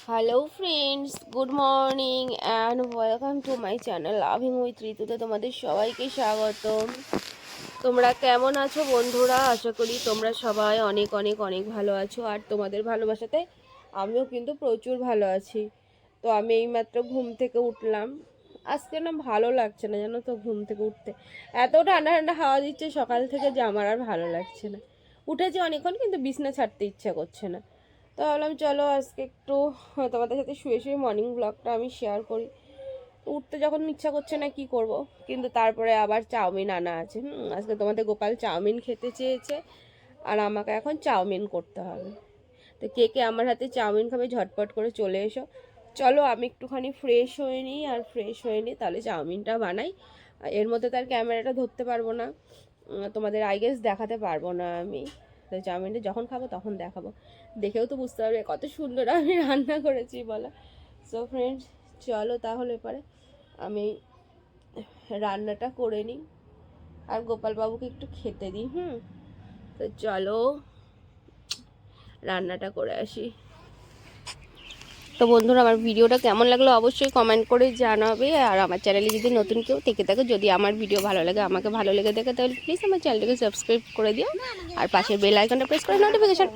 Hello friends, good morning and welcome to my channel loving with ঋতুতে তোমাদের সবাইকে স্বাগতম। তোমরা কেমন আছো বন্ধুরা? আশা করি তোমরা সবাই অনেক অনেক অনেক ভালো আছো, আর তোমাদের ভালোবাসাতে আমিও কিন্তু প্রচুর ভালো আছি। তো আমি এইমাত্র ঘুম থেকে উঠলাম। আজকে না ভালো লাগছে না, জানো তো, ঘুম থেকে উঠতে এত ঠান্ডা ঠান্ডা হাওয়া দিচ্ছে সকাল থেকে যে আমার আর ভালো লাগছে না। উঠেছি অনেকক্ষণ, কিন্তু বিছনা ছাড়তে ইচ্ছা করছে না। তো ভাবলাম চলো আজকে একটু তোমাদের সাথে শুয়ে শুয়ে মর্নিং ব্লগটা আমি শেয়ার করি। উঠতে যখন ইচ্ছা করছে না কি করব, কিন্তু তারপরে আবার চাউমিন আনা আছে। আজকে তোমাদের গোপাল চাউমিন খেতে চেয়েছে, আর আমাকে এখন চাউমিন করতে হবে। তো কে কে আমার হাতে চাউমিন খাবে ঝটপট করে চলে এসো। চলো আমি একটুখানি ফ্রেশ হয়ে নিই, আর ফ্রেশ হয়ে নিই তাহলে চাউমিনটা বানাই। এর মধ্যে তার ক্যামেরাটা ধরতে পারবো না, তোমাদের আই গেস দেখাতে পারবো না আমি। তো চাউমিনটা যখন খাবো তখন দেখাবো, দেখেও তো বুঝতে পারবে কত সুন্দর আমি রান্না করেছি বলো। সো ফ্রেন্ডস, চলো তাহলে পরে আমি রান্নাটা করে নিই আর গোপালবাবুকে একটু খেতে দিই। তো চলো রান্নাটা করে আসি। তো বন্ধুরা, আমার ভিডিওটা কেমন লাগলো অবশ্যই কমেন্ট করে জানাবে। আর আমার চ্যানেলে যদি নতুন কেউ থেকে থাকে, যদি আমার ভিডিও ভালো লাগে, আমাকে ভালো লেগে থাকে, তাহলে প্লিজ আমার চ্যানেলটাকে সাবস্ক্রাইব করে দিও আর পাশের বেল আইকনটা প্রেস করে নোটিফিকেশন